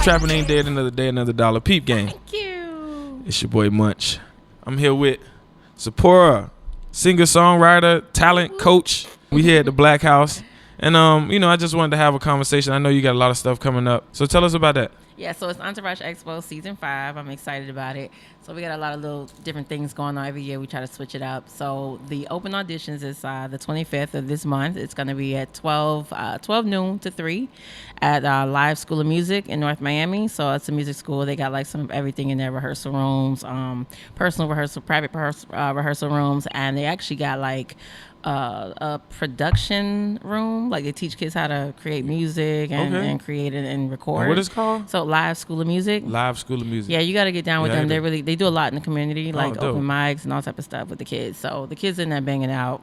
Trapping Ain't Dead, another day, another dollar. Peep game. Thank you. It's your boy Munch. I'm here with Zipporah, singer-songwriter, talent coach. We here at the Black House. And, I just wanted to have a conversation. I know you got a lot of stuff coming up. So tell us about that. Yeah, so it's Entourage Expo Season 5. I'm excited about it. So we got a lot of little different things going on every year. We try to switch it up. So the open auditions is the 25th of this month. It's going to be at 12 noon to 3 at Live School of Music in North Miami. So it's a music school. They got like some of everything in their rehearsal rooms, personal rehearsal, private rehearsal rooms. And they actually got like a production room. Like they teach kids how to create music and create it and record. And what is it called? So Live School of Music. Live School of Music. Yeah, you got to get down with them. They do a lot in the community, like dope. open mics and all type of stuff with the kids. So the kids in there banging out,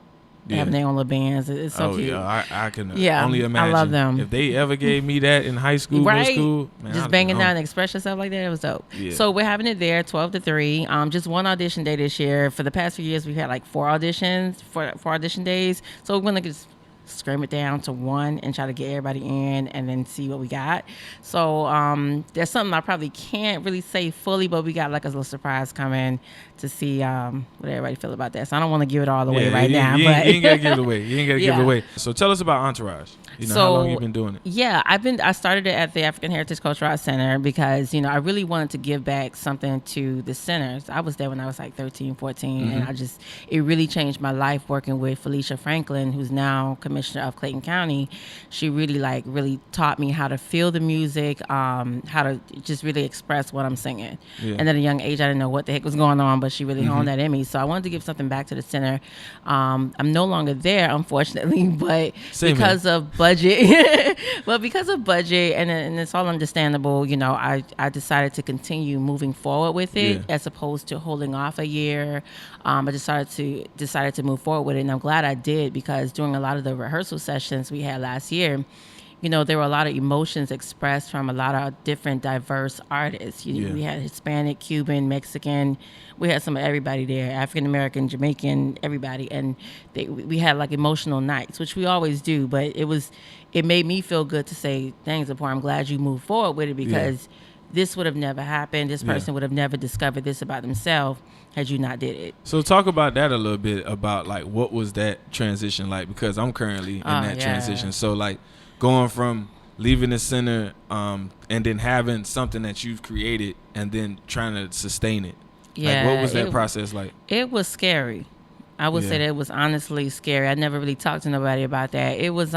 having their own little bands. It's so cute. Yeah, I can only imagine. I love them. If they ever gave me that in high school, middle school, man, just banging down and express yourself like that, it was dope. Yeah. So we're having it there, 12 to 3. Just one audition day this year. For the past few years, we've had like 4 auditions for audition days. So we're gonna just scrim it down to 1 and try to get everybody in and then see what we got. So there's something I probably can't really say fully, but we got like a little surprise coming to see what everybody feel about that. So I don't want to give it all away now. You ain't got to give it away. You ain't got to give it away. So tell us about Entourage. How long you been doing it? Yeah, I started it at the African Heritage Cultural Arts Center because, I really wanted to give back something to the centers. I was there when I was like 13, 14, and it really changed my life working with Felicia Franklin, who's now Commissioner of Clayton County. She really taught me how to feel the music, how to just really express what I'm singing. Yeah. And at a young age, I didn't know what the heck was going on, but she really honed that in me. So I wanted to give something back to the center. I'm no longer there, unfortunately, but because of budget, and it's all understandable, I decided to continue moving forward with it as opposed to holding off a year. I decided to move forward with it, and I'm glad I did because during a lot of the rehearsal sessions we had last year, there were a lot of emotions expressed from a lot of different diverse artists. We had Hispanic, Cuban, Mexican. We had some of everybody there, African American, Jamaican, everybody. And we had like emotional nights, which we always do. But it made me feel good to say, thanks, Zipporah, I'm glad you moved forward with it because this would have never happened. This person would have never discovered this about themselves had you not did it. So talk about that a little bit, about like what was that transition like? Because I'm currently in that transition. So like, going from leaving the center and then having something that you've created and then trying to sustain it. Yeah, like, what was that process like? It was scary. I would say that it was honestly scary. I never really talked to nobody about that. It was,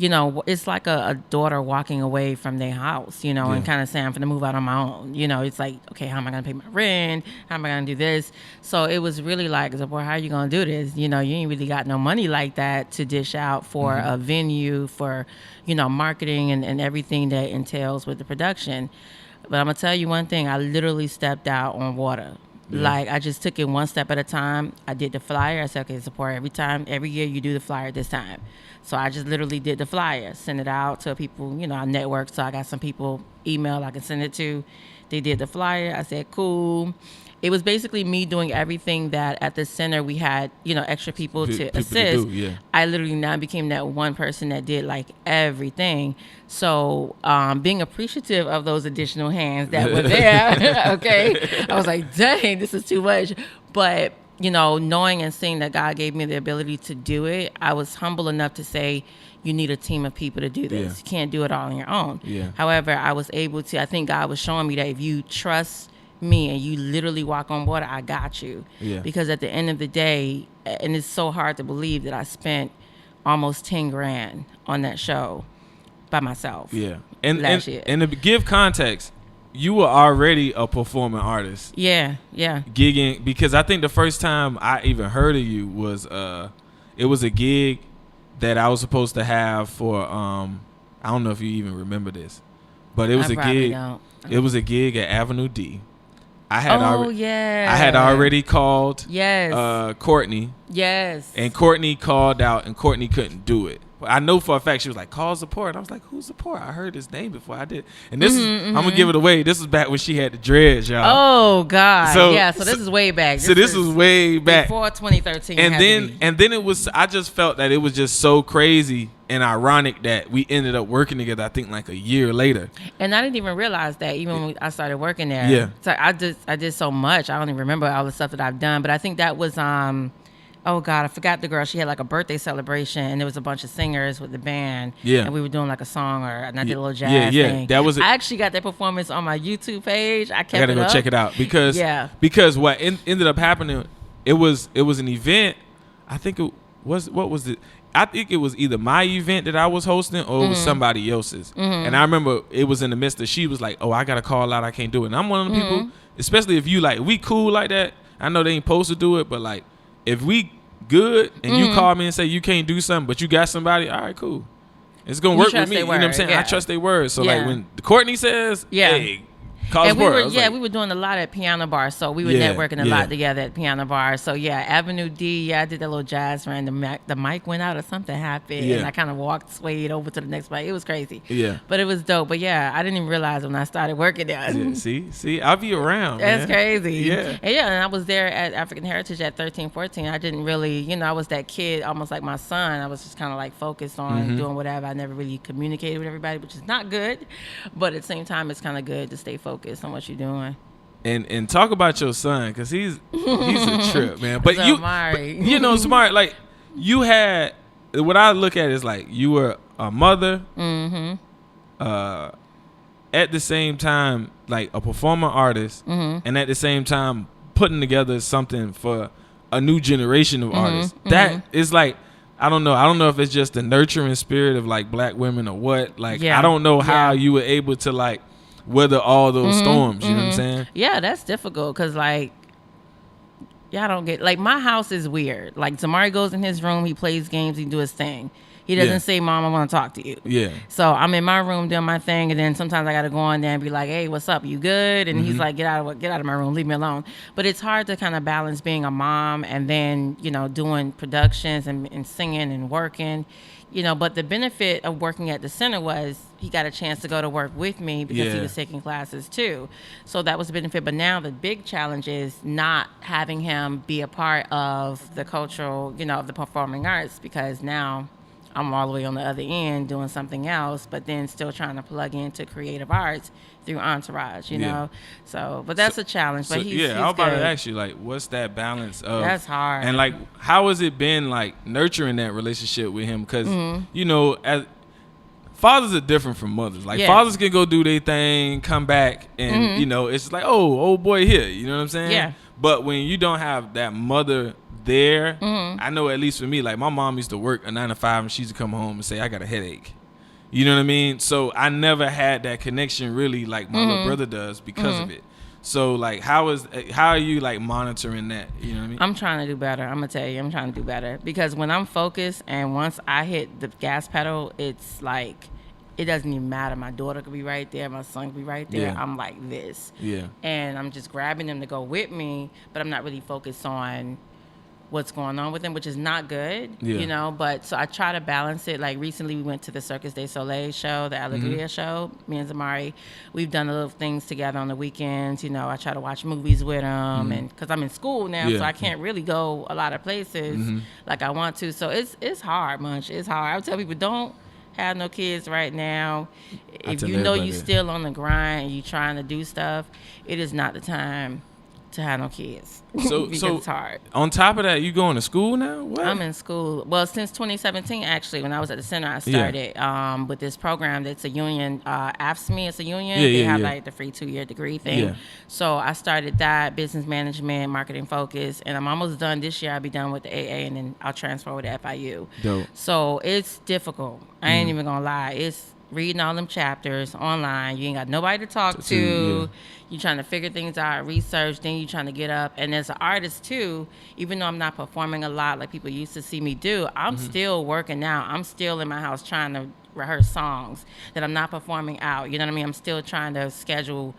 it's like a daughter walking away from their house, and kind of saying, I'm going to move out on my own. It's like, okay, how am I going to pay my rent? How am I going to do this? So it was really like, boy, how are you going to do this? You ain't really got no money like that to dish out for a venue, for, marketing and everything that entails with the production. But I'm going to tell you one thing. I literally stepped out on water. Yeah. Like, I just took it one step at a time. I did the flyer. I said, okay, Zipporah, every year you do the flyer this time. So I just literally did the flyer, sent it out to people, I networked. So I got some people email I can send it to. They did the flyer. I said, cool. It was basically me doing everything that at the center we had, extra people to assist. I literally now became that one person that did like everything. So being appreciative of those additional hands that were there, okay, I was like, dang, this is too much. But, knowing and seeing that God gave me the ability to do it, I was humble enough to say, you need a team of people to do this. Yeah. You can't do it all on your own. Yeah. However, I was able to, I think God was showing me that if you trust me and you literally walk on water, I got you. Yeah. Because at the end of the day, and it's so hard to believe that I spent almost 10 grand on that show by myself. Yeah. And to give context, you were already a performing artist. Yeah. Gigging, because I think the first time I even heard of you was it was a gig that I was supposed to have for I don't know if you even remember this, but it was a gig. It was a gig at Avenue D. I had already called Courtney. Yes. And Courtney called out, and Courtney couldn't do it. I know for a fact she was like, call Zipporah. And I was like, who's Zipporah? I heard his name before I did. And this is, I'm going to give it away. This is back when she had the dreads, y'all. Oh, God. So this is way back. This was way back. Before 2013. And then it was, I just felt that it was just so crazy and ironic that we ended up working together, I think like a year later. And I didn't even realize that even when I started working there. Yeah. So I did so much. I don't even remember all the stuff that I've done. But I think that was, oh God, I forgot the girl. She had like a birthday celebration and there was a bunch of singers with the band. Yeah. And we were doing like a song and I did a little jazz thing. That was I actually got that performance on my YouTube page. I gotta go check it out because what ended up happening, it was an event. I think it was, what was it? I think it was either my event that I was hosting or it was somebody else's. And I remember it was in the midst of, she was like, oh, I got to call out. I can't do it. And I'm one of the people, especially if you like, we cool like that. I know they ain't supposed to do it, but like, if we good and you call me and say you can't do something, but you got somebody, all right, cool. It's going to work with me. You know what I'm saying? I trust their words. So like when Courtney says, hey, and we were doing a lot at piano bar, so we were networking a lot together at piano bar. So Avenue D, I did that little jazz run. The mic went out or something happened, and I kind of swayed over to the next mic. It was crazy. Yeah, but it was dope. But I didn't even realize when I started working there. Yeah, see, I'll be around. That's crazy. Yeah, and I was there at African Heritage at 13, 14. I didn't really, I was that kid, almost like my son. I was just kind of like focused on doing whatever. I never really communicated with everybody, which is not good, but at the same time, it's kind of good to stay focused on what you're doing. And talk about your son, because he's a trip, man. But you know, smart. Like you had, what I look at is like you were a mother, at the same time like a performer artist, and at the same time putting together something for a new generation of artists. That is like, I don't know if it's just the nurturing spirit of like black women or what. Like I don't know how you were able to like weather all those storms, you know what I'm saying? Yeah, that's difficult because, like, I don't get, like, my house is weird. Like, Zamari goes in his room, he plays games, he do his thing. He doesn't say, Mom, I want to talk to you. Yeah. So I'm in my room doing my thing, and then sometimes I got to go in there and be like, hey, what's up? You good? And he's like, get out of my room, leave me alone. But it's hard to kind of balance being a mom and then, doing productions and singing and working. But the benefit of working at the center was he got a chance to go to work with me because he was taking classes too. So that was a benefit. But now the big challenge is not having him be a part of the cultural, of the performing arts, because now I'm all the way on the other end doing something else, but then still trying to plug into creative arts through Entourage, you know? So, but that's a challenge. But he's I was about to ask you, like, what's that balance of? That's hard. And, like, how has it been, like, nurturing that relationship with him? Because, as fathers are different from mothers. Like, fathers can go do their thing, come back, and, it's like, oh, old boy here. You know what I'm saying? Yeah. But when you don't have that mother there, I know at least for me, like my mom used to work a 9 to 5 and she used to come home and say, I got a headache. You know what I mean? So I never had that connection really like my little brother does because of it. So like how are you like monitoring that? You know what I mean? I'm trying to do better. I'm gonna tell you, I'm trying to do better, because when I'm focused and once I hit the gas pedal, it's like it doesn't even matter. My daughter could be right there. My son could be right there. Yeah. I'm like this. Yeah. And I'm just grabbing them to go with me, but I'm not really focused on what's going on with them, which is not good, but so I try to balance it. Like recently we went to the Circus du Soleil show, the Alegria show, me and Zamari. We've done little things together on the weekends. I try to watch movies with him, and because I'm in school now, so I can't really go a lot of places like I want to. So it's hard, Munch. It's hard. I would tell people, don't have no kids right now. If you know you're still on the grind and you're trying to do stuff, it is not the time to have no kids. So it's hard. On top of that, you going to school now? What? I'm in school. Well, since 2017, actually, when I was at the center, I started with this program that's a union, AFSCME. It's a union. They have like the free 2-year degree thing. Yeah. So I started that, business management, marketing focus, and I'm almost done this year. I'll be done with the AA, and then I'll transfer over to FIU. Dope. So it's difficult. I ain't even gonna lie. It's reading all them chapters online. You ain't got nobody to talk to. You're trying to figure things out, research, then you're trying to get up. And as an artist too, even though I'm not performing a lot like people used to see me do, I'm still working out. I'm still in my house trying to rehearse songs that I'm not performing out. You know what I mean? I'm still trying to schedule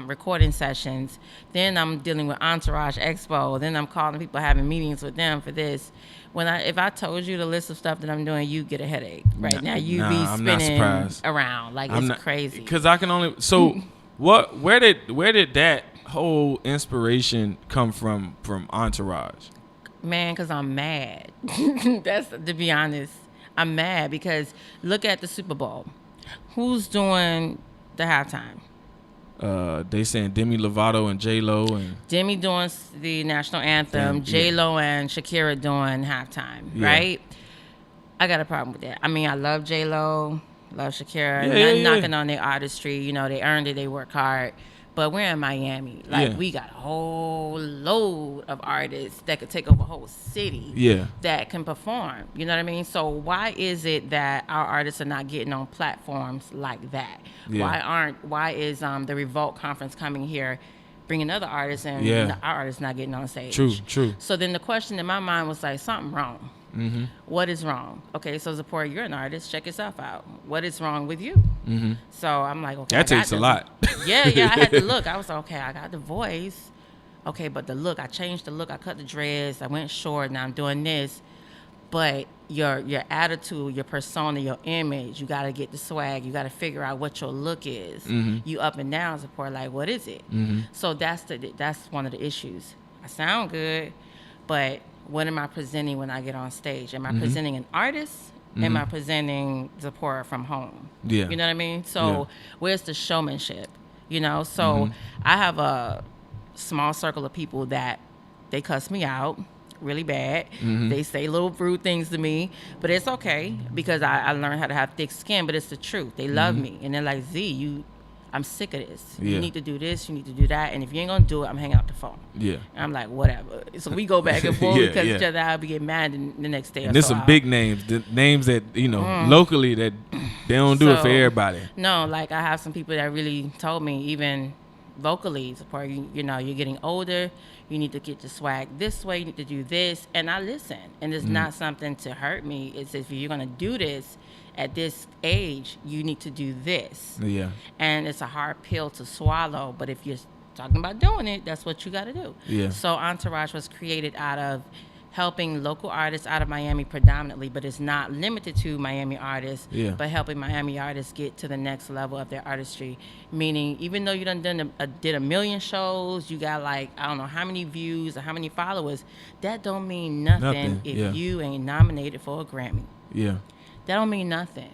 recording sessions. Then I'm dealing with Entourage Expo. Then I'm calling people, having meetings with them for this. If I told you the list of stuff that I'm doing, you get a headache right now. You'd be spinning around like it's crazy. Because I can only where did that whole inspiration come from Entourage? Man, because I'm mad. That's, to be honest. I'm mad because look at the Super Bowl. Who's doing the halftime? They saying Demi Lovato and J-Lo and Demi doing the national anthem, J-Lo and Shakira doing halftime, right? I got a problem with that. I mean, I love J-Lo, love Shakira, knocking on their artistry. You know, they earned it, they work hard. But we're in Miami. Like, we got a whole load of artists that could take over a whole city that can perform. You know what I mean? So why is it that our artists are not getting on platforms like that? Why is the Revolt Conference coming here, bringing other artists, and our artists not getting on stage? True. So then the question in my mind was like, something wrong. Mm-hmm. What is wrong? Okay, so Zipporah, you're an artist. Check yourself out. What is wrong with you? Mm-hmm. So I'm like, okay. That takes a lot. Yeah, I had to look. I was like, okay, I got the voice. Okay, but the look, I changed the look. I cut the dreads. I went short. Now I'm doing this. But your attitude, your persona, your image, you got to get the swag. You got to figure out what your look is. Mm-hmm. You up and down, Zipporah, like, what is it? Mm-hmm. So that's one of the issues. I sound good, but what am I presenting when I get on stage? Am I presenting an artist? Am I presenting Zipporah from home? Yeah. You know what I mean? So where's the showmanship? You know, so I have a small circle of people that they cuss me out really bad. They say little rude things to me, but it's okay because I learned how to have thick skin, but it's the truth. They love me. And they're like, Z, I'm sick of this. You need to do this, you need to do that, and if you ain't gonna do it, I'm hanging up the phone. Yeah. And I'm like, whatever. So we go back and forth because each other. I'll be getting mad the next day. And there's some big names, the names that locally that they don't do it for everybody. No, like I have some people that really told me, even vocally, Zipporah, you're getting older. You need to get the swag this way. You need to do this, and I listen. And it's not something to hurt me. It's if you're gonna do this at this age, you need to do this. Yeah. And it's a hard pill to swallow, but if you're talking about doing it, that's what you got to do. Yeah. So Entourage was created out of helping local artists out of Miami predominantly, but it's not limited to Miami artists, but helping Miami artists get to the next level of their artistry. Meaning, even though you did a million shows, you got like, I don't know how many views or how many followers, that don't mean nothing if you ain't nominated for a Grammy. Yeah. That don't mean nothing.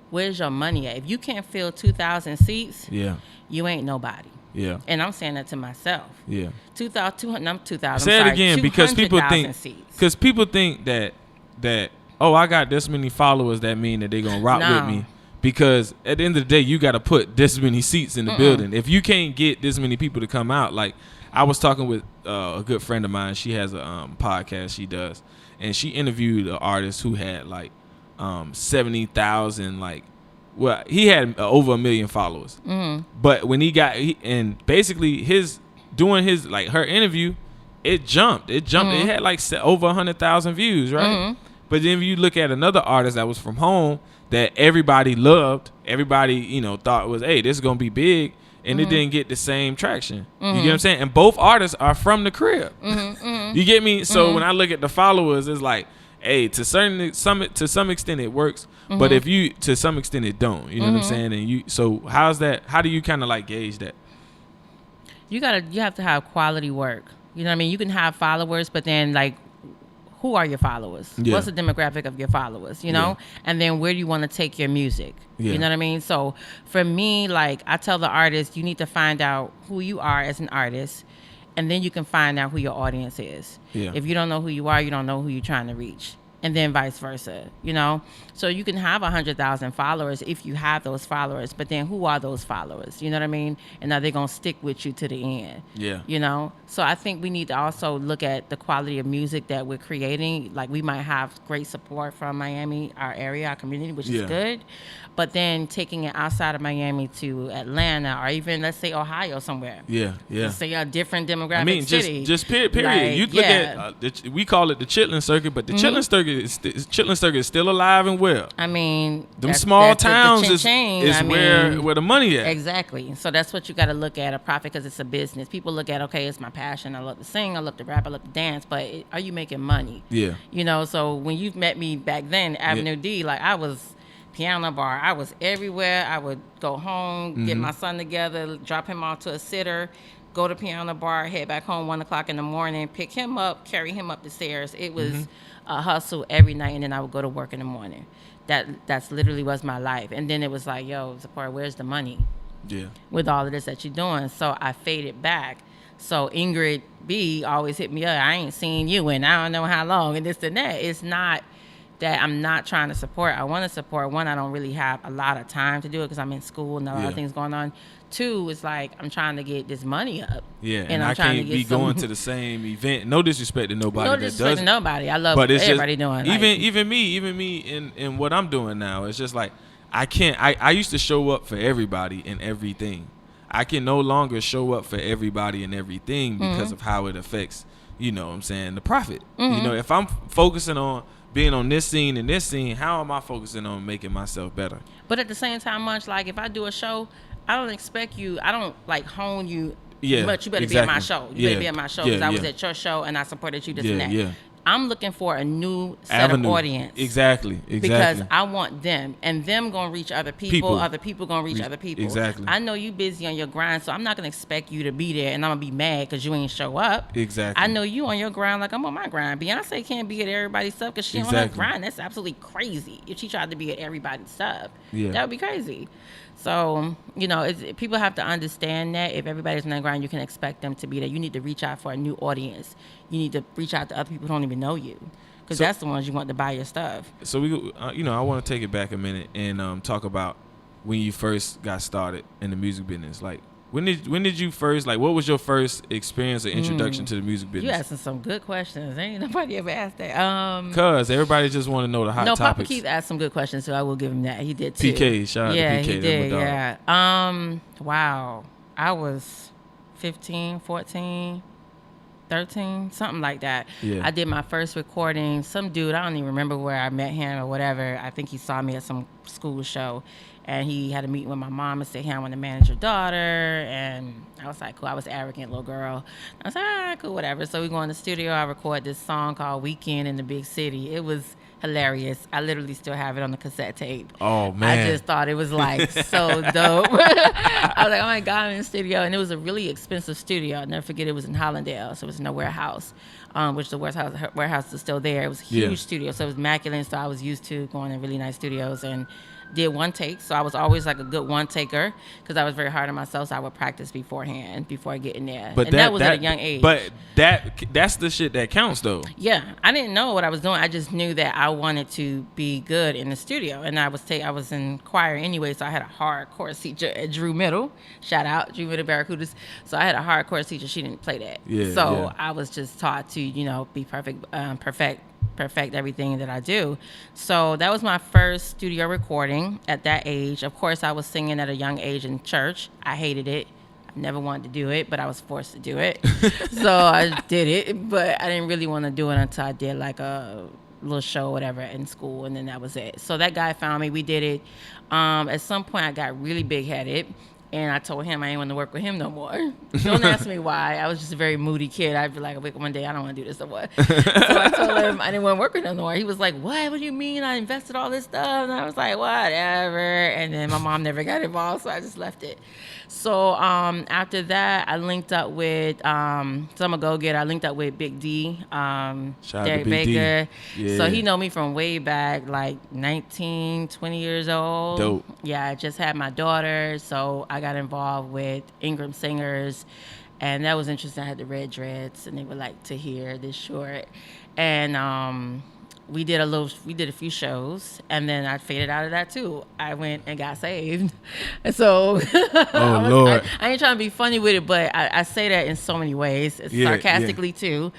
Where's your money at? If you can't fill 2,000 seats, you ain't nobody. Yeah. And I'm saying that to myself. Yeah. 2,000. Say it again because people think that I got this many followers, that mean that they're gonna rock with me. Because at the end of the day, you got to put this many seats in the building. If you can't get this many people to come out, like I was talking with a good friend of mine. She has a podcast she does, and she interviewed an artist who had like 70,000, he had over 1 million followers. But when and basically her interview, it jumped. It had like over 100,000 views, right? But then if you look at another artist that was from home that everybody loved, everybody thought was, hey, this is gonna be big, and it didn't get the same traction. You get what I'm saying? And both artists are from the crib. You get me? So when I look at the followers, it's like, hey, to some extent it works, but if you to some extent it don't. You know what I'm saying? And how do you kind of like gauge that? You have to have quality work. You know what I mean? You can have followers, but then like, who are your followers? Yeah. What's the demographic of your followers? You know, and then where do you want to take your music? Yeah. You know what I mean? So for me, like I tell the artist, you need to find out who you are as an artist. And then you can find out who your audience is. Yeah. If you don't know who you are, you don't know who you're trying to reach. And then vice versa, So you can have 100,000 followers if you have those followers, but then who are those followers? You know what I mean? And are they going to stick with you to the end? Yeah. So I think we need to also look at the quality of music that we're creating. Like we might have great support from Miami, our area, our community, which is good. But then taking it outside of Miami to Atlanta or even, let's say, Ohio somewhere. Yeah. Let's say a different demographic city. just period. Like, you look at, we call it the Chitlin Circuit, but the Chitlin Circuit is still alive and well. I mean, them small towns is where the money at. Exactly. So that's what you got to look at, a profit, because it's a business. People look at, okay, it's my passion. I love to sing, I love to rap, I love to dance, but are you making money? Yeah. So when you met me back then, Avenue D, like I was piano bar. I was everywhere. I would go home, get my son together, drop him off to a sitter, go to piano bar, head back home 1 o'clock in the morning, pick him up, carry him up the stairs. It was a hustle every night, and then I would go to work in the morning. That's literally was my life. And then it was like, yo, Zipporah, where's the money? Yeah. With all of this that you're doing. So I faded back. So Ingrid B always hit me up. I ain't seen you in I don't know how long, and this and that. It's not that I'm not trying to support. I want to support. One, I don't really have a lot of time to do it because I'm in school and a lot of things going on. Two, it's like I'm trying to get this money up. Yeah, and I'm can't be going to the same event. No disrespect to nobody. No disrespect to nobody. I love what everybody doing. Even me in what I'm doing now. It's just like I can't. I used to show up for everybody and everything. I can no longer show up for everybody and everything because of how it affects, you know what I'm saying, the profit. You know, if I'm focusing on being on this scene and this scene, how am I focusing on making myself better? But at the same time, much like if I do a show, I don't expect you, I don't like hone you much. You better be at my show. You better be at my show because I was at your show and I supported you, this and that. Yeah. I'm looking for a new set of audience. Exactly. Because I want them, and them gonna reach other people. Other people gonna reach other people. Exactly. I know you busy on your grind, so I'm not gonna expect you to be there, and I'm gonna be mad because you ain't show up. Exactly. I know you on your grind like I'm on my grind. Beyonce can't be at everybody's stuff because she on her grind. That's absolutely crazy. If she tried to be at everybody's stuff, that would be crazy. So, you know, people have to understand that if everybody's on the grind, you can expect them to be there. You need to reach out for a new audience. You need to reach out to other people who don't even know you, because that's the ones you want to buy your stuff. So, I want to take it back a minute and talk about when you first got started in the music business. Like, when did you first, like, what was your first experience or introduction to the music business? You asking some good questions. Ain't nobody ever asked that. Because everybody just want to know the hot topics. No, Papa Keith asked some good questions, so I will give him that. He did too. PK, shout out to PK. He did, yeah. Wow. I was 15, 14, 13, something like that. Yeah. I did my first recording. Some dude, I don't even remember where I met him or whatever. I think he saw me at some school show. And he had a meeting with my mom and said, hey, I want to manage your daughter. And I was like, cool. I was an arrogant little girl. I was like, cool, whatever. So we go in the studio. I record this song called Weekend in the Big City. It was hilarious. I literally still have it on the cassette tape. Oh, man. I just thought it was like so dope. I was like, oh, my God, I'm in the studio. And it was a really expensive studio. I'll never forget, it was in Hollandale. So it was in a warehouse, which the warehouse is still there. It was a huge studio. So it was immaculate. So I was used to going in really nice studios and did one take, so I was always like a good one taker because I was very hard on myself, so I would practice beforehand before getting there. But that was at a young age. But that's the shit that counts, though. Yeah, I didn't know what I was doing. I just knew that I wanted to be good in the studio, and I was in choir anyway, so I had a hardcore teacher at Drew Middle. Shout out Drew Middle Barracudas. So I had a hardcore teacher. She didn't play that. I was just taught to be perfect everything that I do. So that was my first studio recording at that age. Of course, I was singing at a young age in church. I hated it. I never wanted to do it, but I was forced to do it. So I did it, but I didn't really want to do it until I did like a little show or whatever in school, and then that was it. So that guy found me. We did it. At some point, I got really big-headed. And I told him I ain't want to work with him no more. Don't ask me why. I was just a very moody kid. I'd be like, one day, I don't want to do this no more. So I told him I didn't want to work with him no more. He was like, what? What do you mean? I invested all this stuff. And I was like, whatever. And then my mom never got involved, so I just left it. So after that, I linked up with, so I'm a go-getter. I linked up with Big D, Derek Baker. Yeah. So he know me from way back, like 19, 20 years old. Dope. Yeah, I just had my daughter, so I got involved with Ingram Singers, and that was interesting. I had the red dreads, and they were like to hear this short, and we did a few shows, and then I faded out of that too. I went and got saved, and so Lord, I ain't trying to be funny with it, but I say that in so many ways, sarcastically too.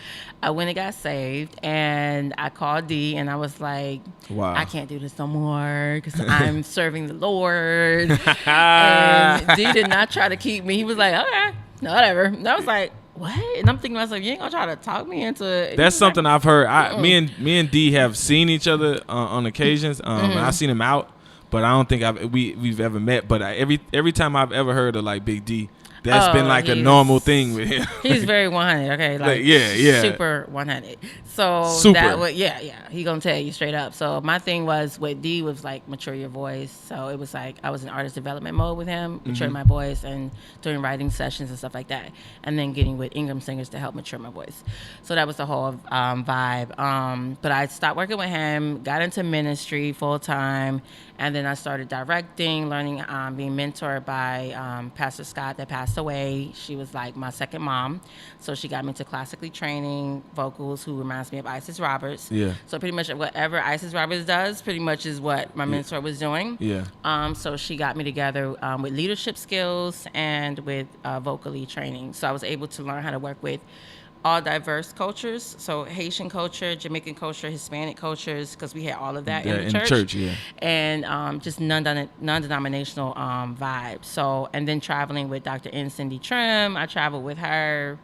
I went and got saved, and I called D, and I was like, wow, I can't do this no more because I'm serving the Lord. And D did not try to keep me. He was like, okay, no, whatever. And I was like, what? And I'm thinking to myself, you ain't gonna try to talk me into it. That's something I've heard. Me and D have seen each other on occasions. And I've seen him out, but I don't think we've ever met. But every time I've ever heard of like Big D, That's been like a normal thing with him. He's very 100. Okay, like yeah, super 100. So super. that would he gonna tell you straight up. So my thing was with D was like mature your voice. So it was like I was in artist development mode with him, maturing my voice and doing writing sessions and stuff like that, and then getting with Ingram singers to help mature my voice. So that was the whole vibe. But I stopped working with him, got into ministry full time, and then I started directing, learning, being mentored by Pastor Scott that passed away. She was like my second mom. So she got me into classically training vocals, who reminds me of Isis Roberts. Yeah. So pretty much whatever Isis Roberts does, pretty much is what my mentor was doing. Yeah. So she got me together with leadership skills and with vocally training. So I was able to learn how to work with all diverse cultures, so Haitian culture, Jamaican culture, Hispanic cultures, because we had all of that in the church. Yeah. And just non-denominational vibe. So, and then traveling with Dr. N. Cindy Trim, I traveled with her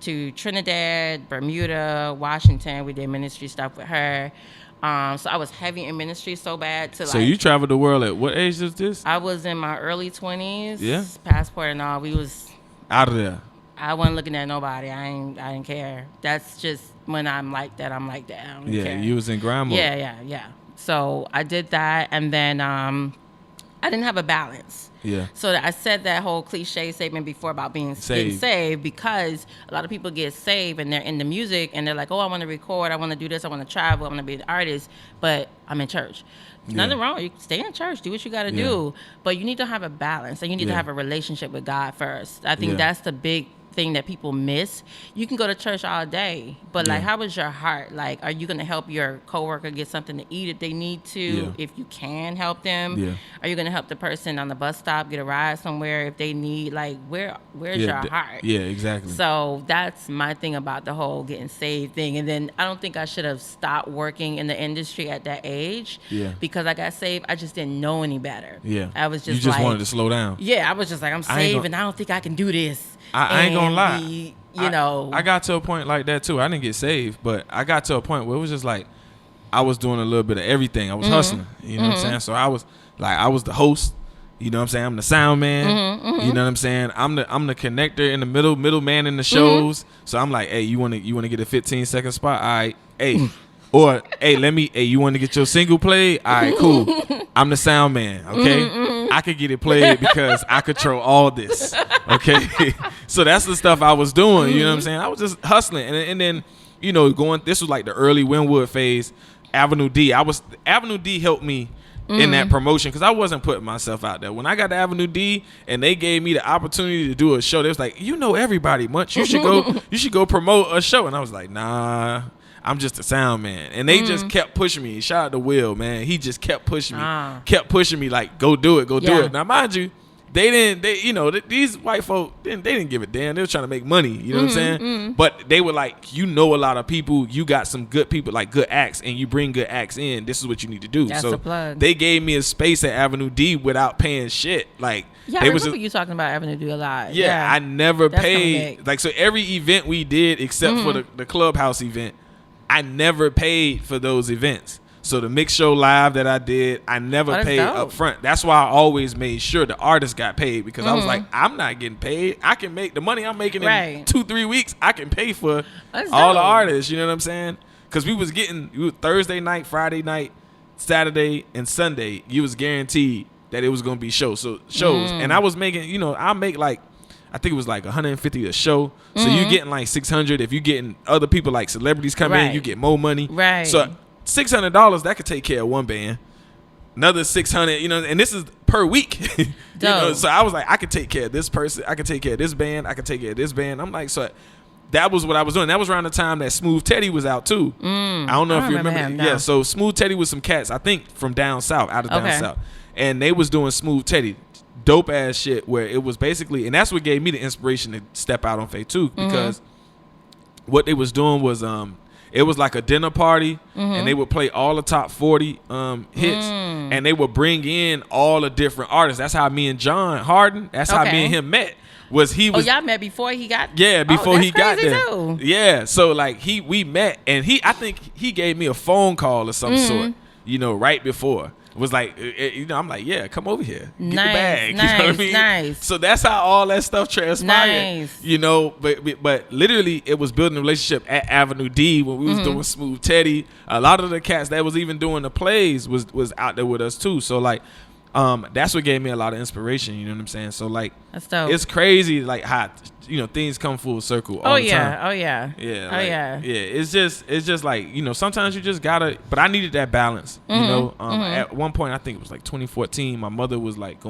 to Trinidad, Bermuda, Washington. We did ministry stuff with her. So I was heavy in ministry so bad to like. So you traveled the world at what age is this? I was in my early 20s. Yeah. Passport and all. We was out of there. I wasn't looking at nobody. I didn't care. That's just when I'm like that. I'm like that. I don't care. You was in grind mode. Yeah. So I did that, and then I didn't have a balance. Yeah. So I said that whole cliche statement before about getting saved, because a lot of people get saved and they're in the music and they're like, oh, I want to record, I want to do this, I want to travel, I want to be an artist, but I'm in church. Nothing wrong. You stay in church, do what you got to do, but you need to have a balance and you need to have a relationship with God first. I think that's the big thing that people miss. You can go to church all day, but like, how is your heart? Like, are you going to help your coworker get something to eat if they need to, if you can help them? Are you going to help the person on the bus stop get a ride somewhere if they need? Like, where's your heart? Yeah, exactly. So that's my thing about the whole getting saved thing. And then I don't think I should have stopped working in the industry at that age because I got saved. I just didn't know any better. I was just, you just wanted to slow down. I was just like, I'm saved and I don't think I can do this. I ain't gonna lie. You know, I got to a point like that too. I didn't get saved, but I got to a point where it was just like I was doing a little bit of everything. I was hustling. You know what I'm saying? So I was the host. You know what I'm saying? I'm the sound man. You know what I'm saying? I'm the connector in the middle man in the shows. So I'm like, hey, you wanna get a 15-second spot? All right, hey. Or hey, you want to get your single played? All right, cool. I'm the sound man, okay? I could get it played because I control all this, okay? So that's the stuff I was doing, you know what I'm saying? I was just hustling. And then, you know, this was like the early Wynwood phase, Avenue D. Avenue D helped me in that promotion because I wasn't putting myself out there. When I got to Avenue D and they gave me the opportunity to do a show, they was like, you know everybody, Munch. You should go promote a show. And I was like, nah. I'm just a sound man. And they just kept pushing me. Shout out to Will, man. He just kept pushing me. Like, go do it. Now, mind you, these white folk, they didn't give a damn. They were trying to make money. You know what I'm saying? But they were like, you know a lot of people. You got some good people, like good acts, and you bring good acts in. This is what you need to do. That's so the plug. They gave me a space at Avenue D without paying shit. Like, I remember you talking about Avenue D a lot. Yeah, I never paid. Like, so every event we did, except for the Clubhouse event, I never paid for those events. So the mix show live that I did, I never paid up front. That's why I always made sure the artist got paid because I was like, I'm not getting paid. I can make the money I'm making in 2-3 weeks. I can pay for all the artists. You know what I'm saying? Because we was getting Thursday night, Friday night, Saturday, and Sunday. You was guaranteed that it was going to be shows. And I was making, I make like, I think it was like $150 a show. So you getting like $600. If you getting other people like celebrities come in, you get more money. Right. So $600 that could take care of one band. Another $600, and this is per week. So I was like, I could take care of this person. I could take care of this band. I could take care of this band. I'm like, so that was what I was doing. That was around the time that Smooth Teddy was out too. I don't know if you remember him, that. Yeah. So Smooth Teddy was some cats, I think, from down south, out of down south, and they was doing Smooth Teddy. Dope ass shit where it was basically, and that's what gave me the inspiration to step out on Faith too, because what they was doing was it was like a dinner party and they would play all the top 40 hits and they would bring in all the different artists. That's how me and John Harden, that's how me and him met. Y'all met before he got before he got there too. Yeah, so like we met and I think he gave me a phone call of some sort, right before was like, you know, I'm like, yeah, come over here, get nice, the bag. Nice, you know what I mean? Nice. So that's how all that stuff transpired. Nice. You know, but literally, it was building a relationship at Avenue D when we was doing Smooth Teddy. A lot of the cats that was even doing the plays was out there with us too. So like, that's what gave me a lot of inspiration. You know what I'm saying? So like, that's dope. It's crazy like how, you know, things come full circle all the time. Oh yeah. Yeah. Oh like, yeah. Yeah. It's just like, you know, sometimes you just gotta. But I needed that balance. You know. At one point, I think it was like 2014. My mother was like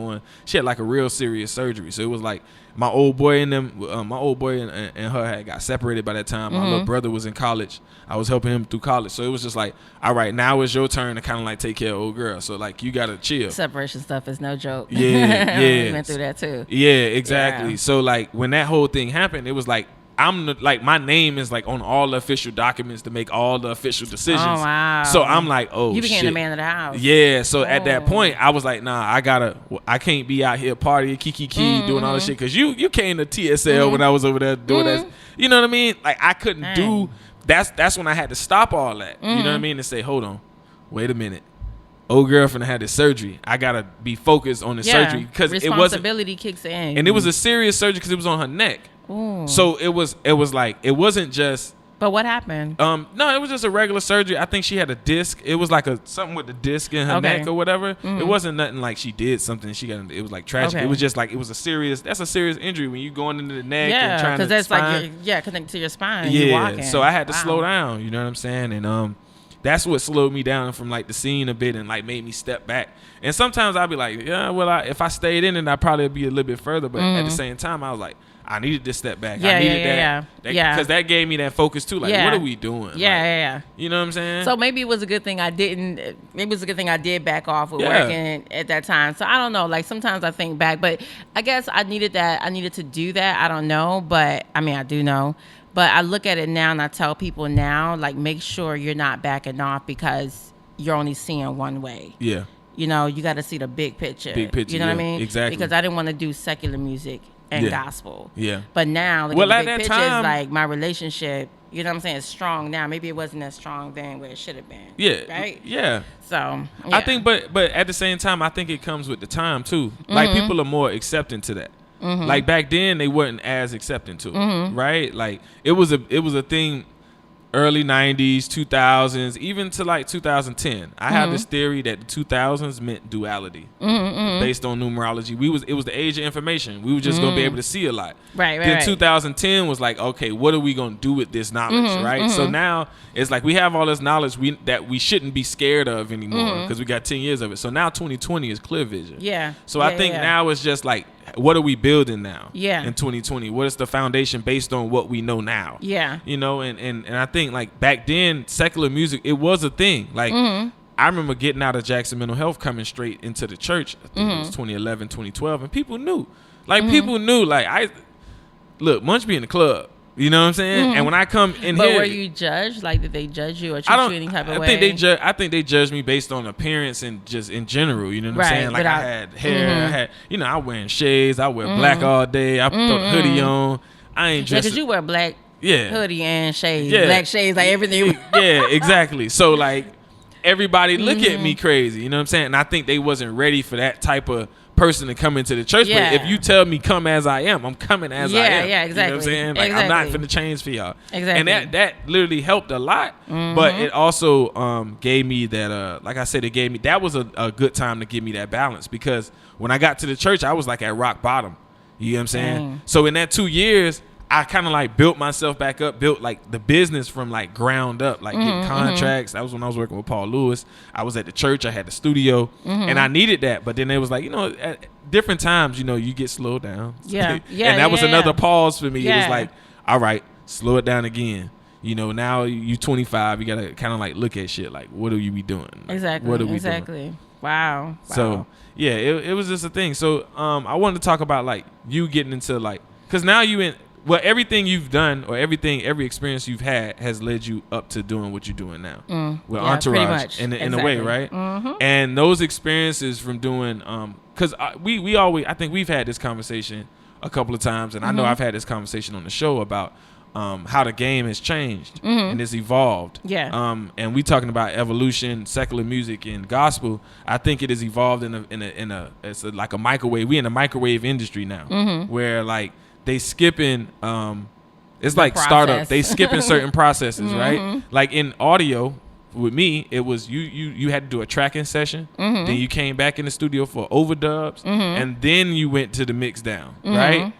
she had like a real serious surgery. So it was like my old boy and her had got separated by that time. My little brother was in college. I was helping him through college. So it was just like, all right, now it's your turn to kind of like take care of old girl. So like, you gotta chill. Separation stuff is no joke. Yeah. We went through that too. Yeah, exactly. Yeah. So like, when that whole thing happened, it was like, my name is like on all the official documents to make all the official decisions. Oh wow! So I'm like, oh, you became the man of the house. Yeah. So at that point, I was like, nah, I can't be out here partying, kiki doing all this shit, because you came to TSL when I was over there doing that. You know what I mean? Like, I couldn't do. That's when I had to stop all that. You know what I mean? And say, hold on, wait a minute. Old girlfriend had this surgery. I gotta be focused on the surgery, because responsibility kicks in, and it was a serious surgery because it was on her neck. Ooh. So it was like, it wasn't just. But what happened? No, it was just a regular surgery. I think she had a disc. It was like something with the disc in her neck or whatever. It wasn't nothing like she did something. It was like tragic. Okay. It was just like, that's a serious injury when you going into the neck and trying to. Because that's like connected to your spine. Yeah. So I had to slow down. You know what I'm saying? And that's what slowed me down from like the scene a bit and like made me step back. And sometimes I'd be like, yeah, well, if I stayed in it, I'd probably be a little bit further. But at the same time, I was like, I needed to step back. I needed that. Because that gave me that focus too. Like, what are we doing? Yeah. You know what I'm saying? So maybe it was a good thing I didn't. Maybe it was a good thing I did back off with working at that time. So I don't know. Like, sometimes I think back, but I guess I needed that. I needed to do that. I don't know, but I mean, I do know. But I look at it now and I tell people now, like, make sure you're not backing off because you're only seeing one way. Yeah. You know, you got to see the big picture. You know what I mean? Exactly. Because I didn't want to do secular music and gospel. Yeah. But now, the big picture is like my relationship, you know what I'm saying, is strong now. Maybe it wasn't as strong then where it should have been. Yeah. Right? Yeah. So, yeah. I think, but at the same time, I think it comes with the time too. Like, people are more accepting to that. Like, back then, they weren't as accepting to it, right? Like, it was a thing. Early 90s, 2000s, even to like 2010. I have this theory that the 2000s meant duality based on numerology. It was the age of information. We were just going to be able to see a lot. Right. Then 2010 was like, okay, what are we going to do with this knowledge, right? So now it's like we have all this knowledge that we shouldn't be scared of anymore because we got 10 years of it. So now 2020 is clear vision. Yeah. So I think now it's just like, what are we building now? Yeah. In 2020, what is the foundation based on what we know now? Yeah. You know, and I think like back then, secular music, it was a thing. Like, I remember getting out of Jackson Mental Health, coming straight into the church. I think it was 2011, 2012, and people knew. Like, people knew. Like, Munch be in the club. You know what I'm saying? And when I come in but here, were you judged? Like, did they judge you or treat you any type of way? I think they judged me based on appearance and just in general. You know what I'm saying? Like, I had hair. I had, I wearing shades. I wear black all day. I throw the hoodie on. I ain't dressed. Because you wear black hoodie and shades. Black shades, like everything. Yeah, exactly. So like, everybody look at me crazy. You know what I'm saying? And I think they wasn't ready for that type of person to come into the church. But if you tell me come as I am, I'm coming as I am. Yeah, exactly. You know what I'm saying? Like, I'm not finna change for y'all. Exactly. And that literally helped a lot. But it also gave me that, like I said, that was a good time to give me that balance, because when I got to the church, I was like at rock bottom. You know what I'm saying? So in that 2 years, I kind of like built myself back up, built like the business from like ground up, like getting contracts. That was when I was working with Paul Lewis. I was at the church, I had the studio, and I needed that. But then it was like, at different times, you get slowed down. Yeah. And that was another pause for me. It was like, all right, slow it down again. Now you 25, you got to kind of like look at shit like, what are you be doing? Like, exactly. What are we doing? Wow. So, yeah, it was just a thing. So, I wanted to talk about like you getting into like, because now everything you've done or every experience you've had has led you up to doing what you're doing now with Entourage in a way, right? And those experiences from doing, because I think we've had this conversation a couple of times, and I know I've had this conversation on the show about how the game has changed and it's evolved. Yeah. And we talking about evolution, secular music, and gospel. I think it has evolved it's like a microwave. We in the microwave industry now, where like they skipping. It's like startup. They skipping certain processes, right? Like in audio. With me, it was you had to do a tracking session, then you came back in the studio for overdubs, and then you went to the mix down, right?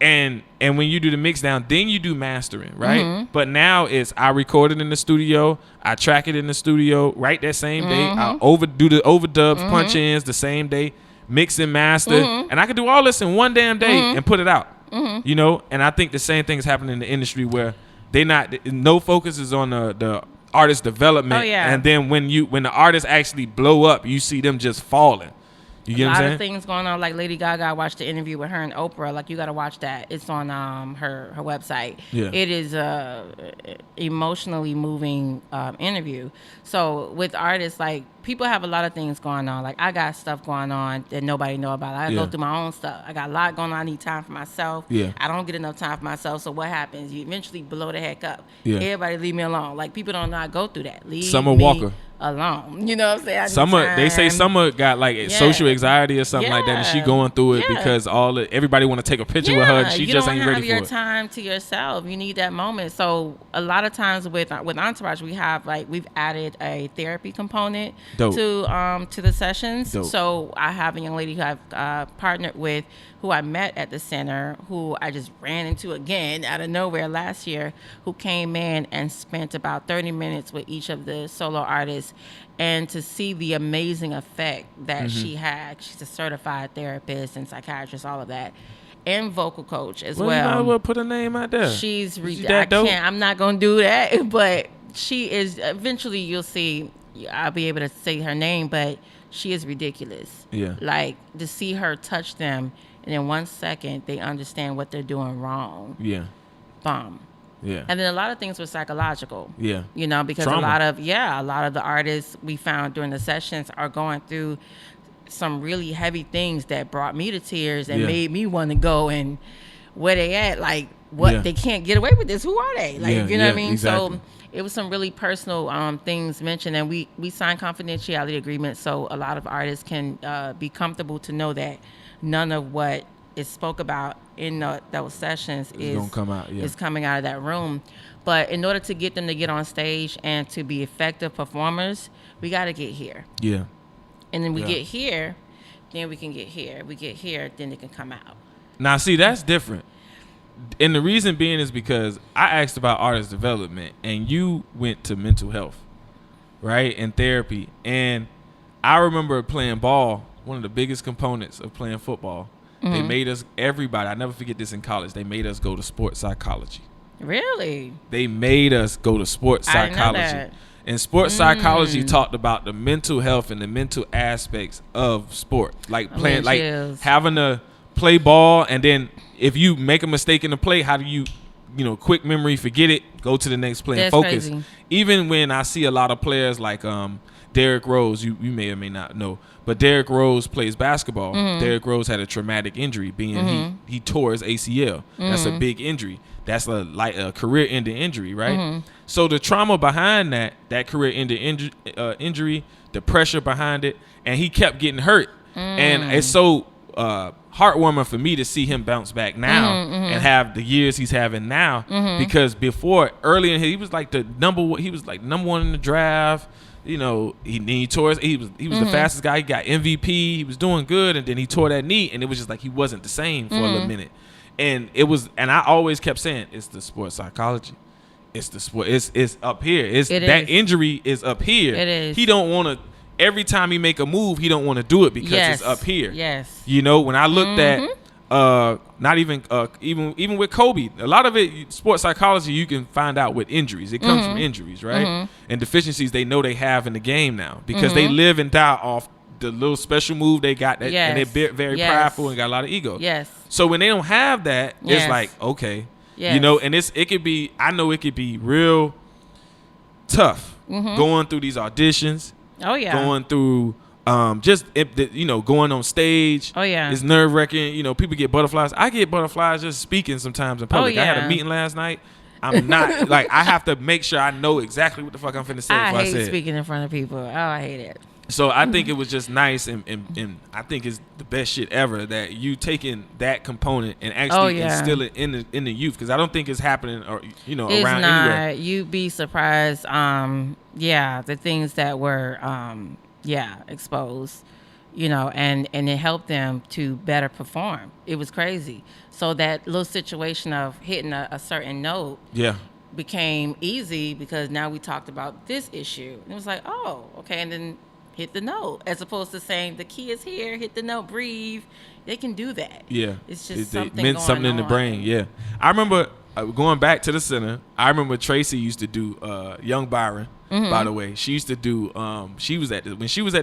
And when you do the mix down, then you do mastering, right? But now it's I record it in the studio, I track it in the studio, right that same day, I do the overdubs, punch ins the same day, mix and master, and I can do all this in one damn day and put it out, you know. And I think the same thing is happening in the industry where no focus is on the artist development, and then when the artists actually blow up, you see them just falling. You get what I'm saying? A lot of things going on. Like Lady Gaga, I watched the interview with her and Oprah. Like, you got to watch that. It's on her website. Yeah. It is a emotionally moving interview. So with artists, like, people have a lot of things going on. Like, I got stuff going on that nobody know about. I go through my own stuff. I got a lot going on. I need time for myself. Yeah. I don't get enough time for myself. So what happens? You eventually blow the heck up. Yeah. Everybody leave me alone. Like, people don't know I go through that. Leave Summer me Walker alone. You know what I'm saying? They say Summer got like social anxiety or something like that, and she going through it because everybody want to take a picture with her, and she just ain't ready for it. You don't have your time to yourself. You need that moment. So a lot of times with Entourage, we've added a therapy component to the sessions. Dope. So I have a young lady who I've partnered with, who I met at the center, who I just ran into again out of nowhere last year, who came in and spent about 30 minutes with each of the solo artists, and to see the amazing effect that she had. She's a certified therapist and psychiatrist, all of that, and vocal coach as well. You might as well put a name out there. I'm not going to do that, but she is, eventually you'll see, I'll be able to say her name, but she is ridiculous. Yeah. Like, to see her touch them, and in 1 second, they understand what they're doing wrong. Yeah. Bomb. Yeah. And then a lot of things were psychological. Yeah. You know, because Trauma. a lot of the artists we found during the sessions are going through some really heavy things that brought me to tears and made me want to go and where they at, like, what they can't get away with this. Who are they? Like, you know what I mean? Exactly. So it was some really personal things mentioned, and we signed confidentiality agreements so a lot of artists can be comfortable to know that none of what is spoke about in those sessions is coming out of that room. But in order to get them to get on stage and to be effective performers, we got to get here. Yeah. And then we get here, then we can get here. We get here, then it can come out. Now, see, that's different. And the reason being is because I asked about artist development, and you went to mental health, right, and therapy. And I remember playing ball, one of the biggest components of playing football. They made us, everybody, I never forget this in college, they made us go to sports psychology. Really? They made us go to sports psychology. I didn't know that. And sports psychology talked about the mental health and the mental aspects of sport. Like playing, like having to play ball, and then if you make a mistake in the play, how do you quick memory, forget it, go to the next play and focus. Crazy. Even when I see a lot of players like Derrick Rose, you may or may not know, but Derrick Rose plays basketball. Derrick Rose had a traumatic injury, being he tore his ACL. That's a big injury. That's a career-ending injury, right? So the trauma behind that career-ending injury, the pressure behind it, and he kept getting hurt. And it's so heartwarming for me to see him bounce back now and have the years he's having now, because before, early in he was like number one in the draft. He tore he was the fastest guy. He got MVP. He was doing good, and then he tore that knee, and it was just like he wasn't the same for a little minute. And I always kept saying, it's the sports psychology. It's the sport. It's up here. That injury is up here. It is. He don't want to. Every time he make a move, he don't want to do it because it's up here. Yes. When I looked at not even even with Kobe, a lot of it, sports psychology, you can find out with injuries. It comes from injuries, right? And deficiencies they know they have in the game now, because they live and die off the little special move they got, and they're very prideful and got a lot of ego. Yes. So when they don't have that, it's like, okay, and it could be, I know it could be real tough going through these auditions. Oh yeah. Going through going on stage. Oh yeah. It's nerve-wracking. People get butterflies. I get butterflies just speaking sometimes in public. I had a meeting last night, I'm not like I have to make sure I know exactly what the fuck I'm finna say. I hate speaking in front of people. Oh, I hate it. So I think it was just nice, and I think it's the best shit ever that you taking that component and actually instill it in the youth, because I don't think it's happening or it's around not. anywhere. You'd be surprised. The things that were exposed, and it helped them to better perform. It was crazy. So that little situation of hitting a certain note became easy because now we talked about this issue. And it was like, oh, okay, and then hit the note, as opposed to saying the key is here, hit the note, breathe. They can do that. Yeah. It's just something meant going something in the on. brain. Yeah. I remember going back to the center. I remember Tracy used to do Young Byron, by the way. She used to do when she was at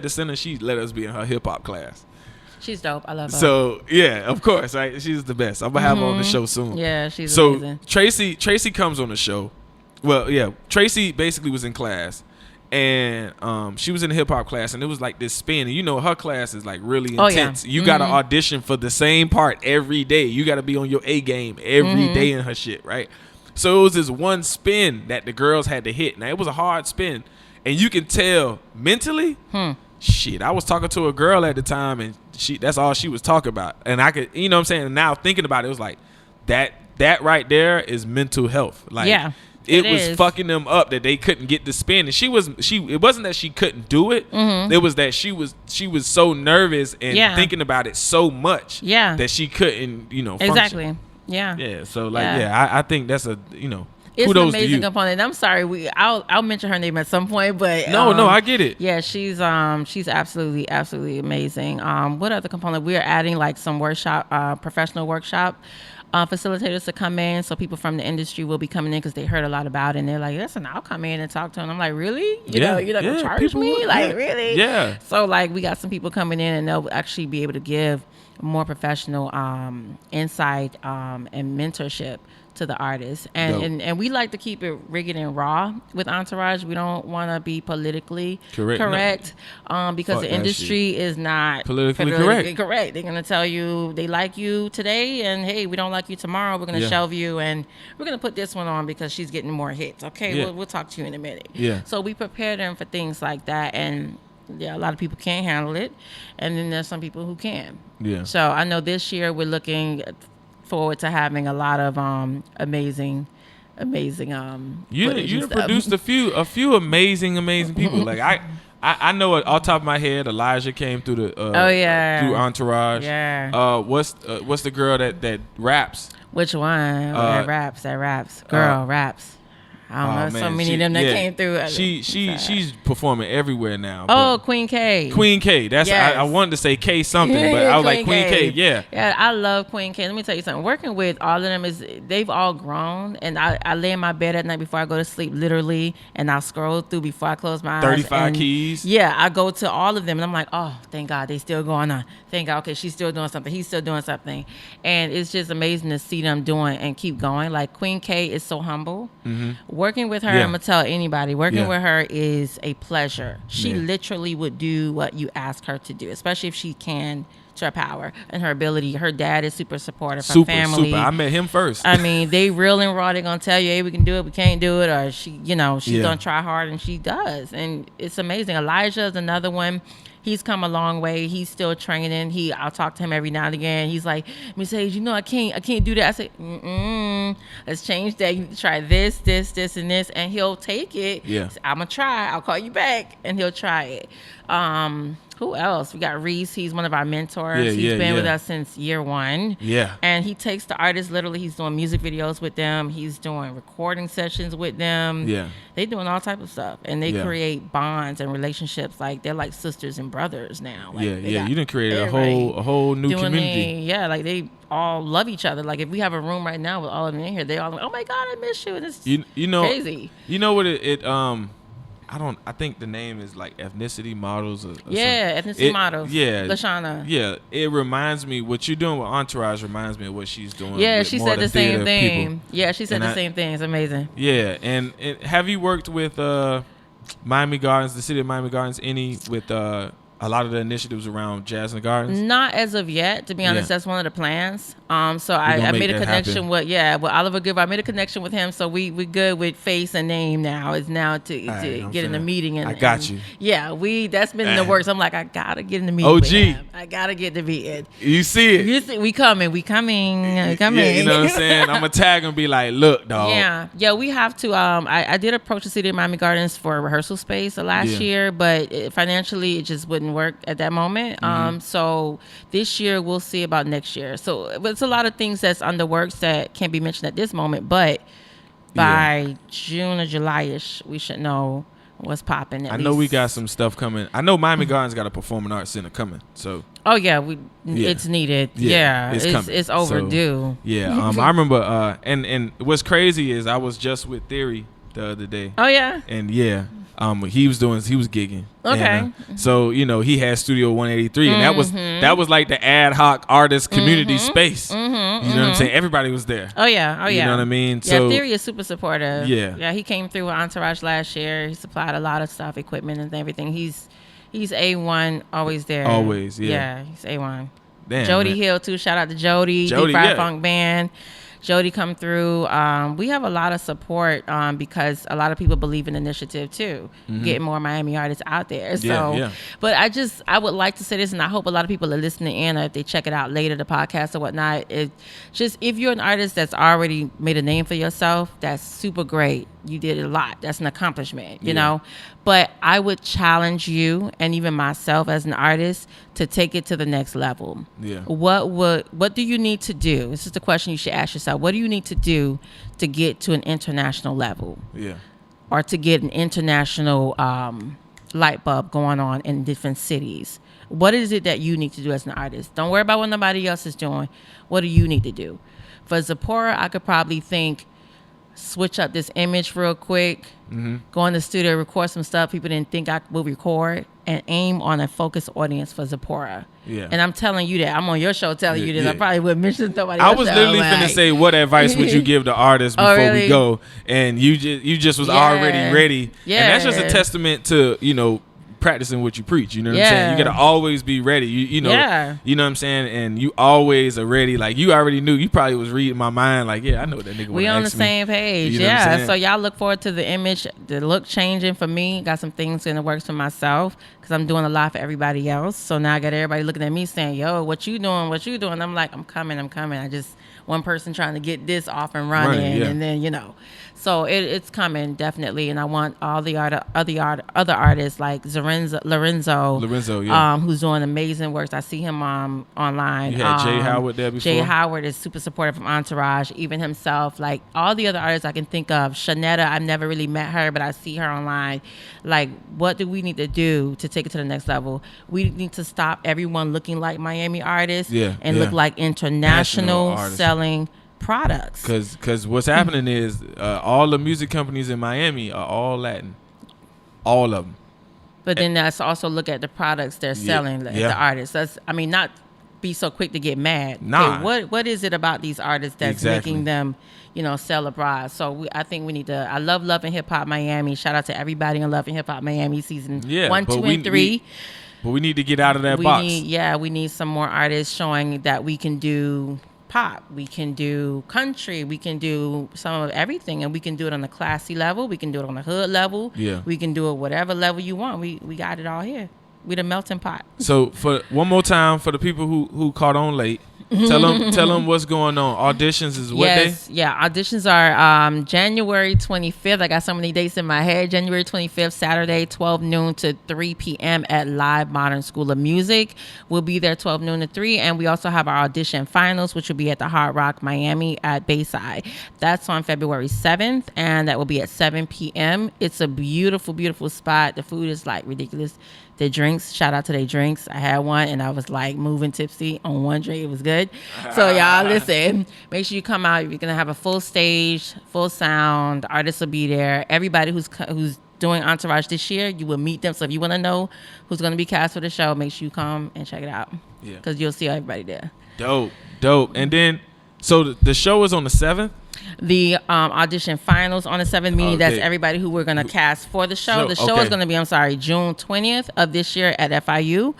the center, she let us be in her hip hop class. She's dope. I love her. So yeah, of course, right? She's the best. I'm gonna have her on the show soon. Yeah, she's amazing. Tracy comes on the show. Well, yeah, Tracy basically was in class, and she was in the hip hop class, and it was like this spin. And her class is like really intense. You gotta audition for the same part every day. You gotta be on your A game every day in her shit, right? So it was this one spin that the girls had to hit. Now it was a hard spin, and you can tell mentally. Shit, I was talking to a girl at the time, and that's all she was talking about. And I could, what I'm saying? And now thinking about it, it was like that right there is mental health. Like, it was fucking them up that they couldn't get the spin. And it wasn't that she couldn't do it. It was that she was so nervous and thinking about it so much that she couldn't, function. Exactly. Yeah. Yeah. So I think that's it's kudos an amazing component. I'm sorry, I'll mention her name at some point, but no, I get it. Yeah, she's absolutely amazing. What other component? We are adding like some workshop, professional workshop facilitators to come in, so people from the industry will be coming in because they heard a lot about it, and they're like, listen, I'll come in and talk to them. I'm like, really? You're not gonna charge me? Like, really? Yeah. So like, we got some people coming in, and they'll actually be able to give more professional insight and mentorship to the artists, and we like to keep it rigid and raw with Entourage. We don't want to be politically correct because the industry is not politically correct. They're gonna tell you they like you today, and hey, we don't like you tomorrow. We're gonna shelve you, and we're gonna put this one on because she's getting more hits. Okay, we'll talk to you in a minute. Yeah. So we prepare them for things like that, and a lot of people can't handle it, and then there's some people who can. Yeah. So I know this year we're looking forward to having a lot of amazing you produced a few amazing people. Like I know off the top of my head, Elijah came through the through Entourage. Yeah. What's the girl that raps? Which one? That raps. Girl raps. I don't know. So many of them that came through. She's performing everywhere now. Oh, Queen K. Queen K. That's I wanted to say K something, but I was like Queen K. Yeah. Yeah, I love Queen K. Let me tell you something. Working with all of them they've all grown, and I lay in my bed at night before I go to sleep, literally, and I'll scroll through before I close my eyes. 35 keys. Yeah, I go to all of them, and I'm like, oh, thank God, they still going on. Thank God, okay, she's still doing something. He's still doing something, and it's just amazing to see them doing and keep going. Like Queen K is so humble. Working with her, I'm gonna tell anybody, working with her is a pleasure. She literally would do what you ask her to do, especially if she can, to her power and her ability. Her dad is super supportive. Her family. I met him first. I mean, they real and raw. They're gonna tell you, hey, we can do it, we can't do it, or she's gonna try hard, and she does, and it's amazing. Elijah is another one. He's come a long way. He's still training. I'll talk to him every now and again. He's like, Miss Hayes, I can't do that. I say, let's change that. You need to try this, and this, and he'll take it. Yeah. I'm gonna try. I'll call you back, and he'll try it. Who else? We got Reese. He's one of our mentors. He's been with us since year one. Yeah. And he takes the artists literally. He's doing music videos with them. He's doing recording sessions with them. Yeah. They doing all type of stuff, and they create bonds and relationships. Like they're like sisters and brothers now. Like, You done created a whole new community. Like they all love each other. Like if we have a room right now with all of them in here, they all like, oh my God, I miss you. And it's crazy. You know what it I think the name is like ethnicity models or ethnicity models. Yeah. Lashana. Yeah. It reminds me, what you're doing with Entourage reminds me of what she's doing. Yeah, she said the same thing. People. Yeah, she said the same thing. It's amazing. Yeah. And have you worked with Miami Gardens, the city of Miami Gardens, with a lot of the initiatives around Jazz in the Gardens? Not as of yet, to be honest. That's one of the plans. So I made a connection with Oliver Giver. I made a connection with him. So we good with face and name now. It's now to get in the meeting. And I got you. Yeah, that's been in the works. I'm like, I gotta get in the meeting. OG. I gotta get in the meeting. You see it. You see, we coming. Yeah, you know what I'm saying? I'm gonna tag and be like, look, dog. Yeah. We have to. I did approach the City of Miami Gardens for a rehearsal space last year, but financially it just wouldn't work at that moment. So this year we'll see about next year. So it's a lot of things that's on the works that can't be mentioned at this moment, but by June or July-ish, we should know what's popping. I know we got some stuff coming. I know Miami Gardens got a performing arts center coming. So it's needed. Yeah, it's overdue. So, I remember. And what's crazy is I was just with Theory the other day. Oh yeah. And he was gigging. Okay. And, so he had Studio 183, and that was like the ad hoc artist community space. You know what I'm saying? Everybody was there. Oh yeah. You know what I mean? Yeah. So Theory is super supportive. Yeah. He came through with Entourage last year. He supplied a lot of stuff, equipment and everything. He's A1, always there. Always. Yeah. Yeah. He's A1. Damn, Jody Hill too. Shout out to Jody. Deep Fried Funk Band. Jody come through. We have a lot of support because a lot of people believe in the initiative too, getting more Miami artists out there. So, but I would like to say this, and I hope a lot of people are listening in, or if they check it out later, the podcast or whatnot. It just, if you're an artist that's already made a name for yourself, that's super great. You did a lot. That's an accomplishment, you know. But I would challenge you and even myself as an artist to take it to the next level. Yeah. What do you need to do? This is the question you should ask yourself. What do you need to do to get to an international level? Yeah. Or to get an international light bulb going on in different cities? What is it that you need to do as an artist? Don't worry about what nobody else is doing. What do you need to do? For Zipporah, I could probably think, switch up this image real quick, go in the studio, record some stuff people didn't think I would record, and aim on a focused audience for Zipporah. Yeah. And I'm telling you that. I'm on your show telling you this. Yeah. I probably wouldn't mention somebody else. I was literally finna say, what advice would you give the artist before we go? And you just was already ready. Yeah. And that's just a testament to, practicing what you preach. You know what I'm saying? You got to always be ready. You know what I'm saying? And you always are ready. Like, you already knew. You probably was reading my mind. Like, I know what that nigga we on the same page. You know so y'all look forward to the image, the look changing for me. Got some things in the works for myself because I'm doing a lot for everybody else. So now I got everybody looking at me saying, yo, what you doing? I'm like, I'm coming. I just, one person trying to get this off and running. And then, so it's coming, definitely. And I want all the other artists like Lorenzo, who's doing amazing works. I see him online. You had Jay Howard there before? Jay Howard is super supportive from Entourage, even himself. Like, all the other artists I can think of. Shanetta, I've never really met her, but I see her online. Like, what do we need to do to take it to the next level? We need to stop everyone looking like Miami artists and look like international selling products. Because what's happening is all the music companies in Miami are all Latin. All of them. But then that's also look at the products they're selling, the artists. That's, not be so quick to get mad. Nah. Okay, what is it about these artists that's making them, sell abroad? So I think we need to. I love Love and Hip Hop Miami. Shout out to everybody in Love and Hip Hop Miami season 1, 2, and 3. But we need to get out of that box. We need some more artists showing that we can do pop, we can do country, we can do some of everything, and we can do it on a classy level, we can do it on a hood level, we can do it whatever level you want. We got it all here. We the melting pot. So for one more time, for the people who caught on late, tell them what's going on. Auditions is what day? Yeah, auditions are January 25th. I got so many dates in my head. January 25th, Saturday, 12 noon to 3 p.m. at Live Modern School of Music. We'll be there 12 noon to 3. And we also have our audition finals, which will be at the Hard Rock Miami at Bayside. That's on February 7th, and that will be at 7 p.m. It's a beautiful, beautiful spot. The food is like ridiculous. The drinks, shout out to their drinks. I had one and I was like moving tipsy on one drink. It was good. So y'all listen, make sure you come out. You're going to have a full stage, full sound. The artists will be there. Everybody who's doing Entourage this year, you will meet them. So if you want to know who's going to be cast for the show, make sure you come and check it out. Yeah. Because you'll see everybody there. Dope. And then, so the show is on the 7th? The audition finals on the 7th, meaning that's everybody who we're going to cast for the show. The show is going to be, June 20th of this year at FIU,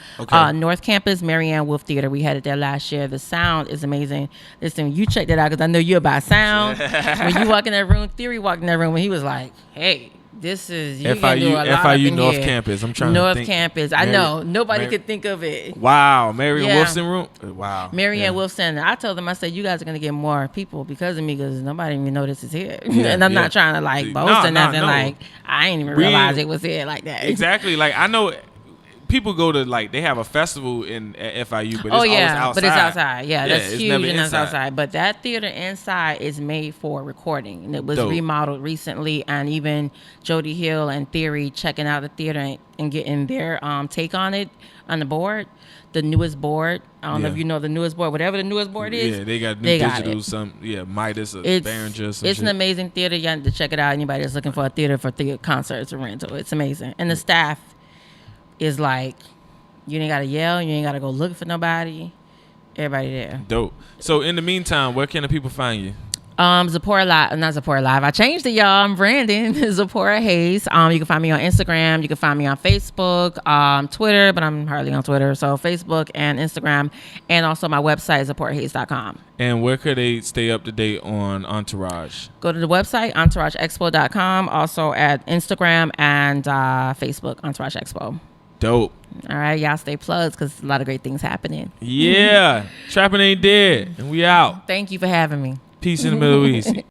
North Campus, Marianne Wolf Theater. We had it there last year. The sound is amazing. Listen, you check that out because I know you're about sound. When you walk in that room, Theory walked in that room and he was like, hey, this is FIU North Campus. I'm trying to think. Campus. I know nobody could think of it. Wow, Marianne Wolfson room. Wow, Marianne Wolfson. I told them, I said, you guys are gonna get more people because of me, because nobody even know this is here. And I'm not trying to boast or nothing. Like I ain't even realize it was here like that. Exactly. Like I know. People go to they have a festival at FIU, but it's always outside. But it's outside. Yeah, that's huge and that's outside. But that theater inside is made for recording, and it was remodeled recently. And even Jody Hill and Theory checking out the theater and getting their take on it on the board, the newest board. I don't know if you know the newest board, whatever the newest board is. Yeah, they got new digital, Midas or Behringer. It's an amazing theater. You have to check it out. Anybody that's looking for a theater for concerts or rental, it's amazing. And the staff is you ain't gotta yell, you ain't gotta go look for nobody. Everybody there. Dope. So in the meantime, where can the people find you? Zipporah Live, not Zipporah Live. I changed it, y'all. I'm Brandon. Zipporah Hayes. You can find me on Instagram. You can find me on Facebook, Twitter, but I'm hardly on Twitter. So Facebook and Instagram, and also my website is zipporahhayes.com. And where could they stay up to date on Entourage? Go to the website, entourageexpo.com. Also at Instagram and Facebook, Entourage Expo. Dope. All right, y'all stay plugged because a lot of great things happening. Yeah. Trapping ain't dead. And we out. Thank you for having me. Peace in the Middle East.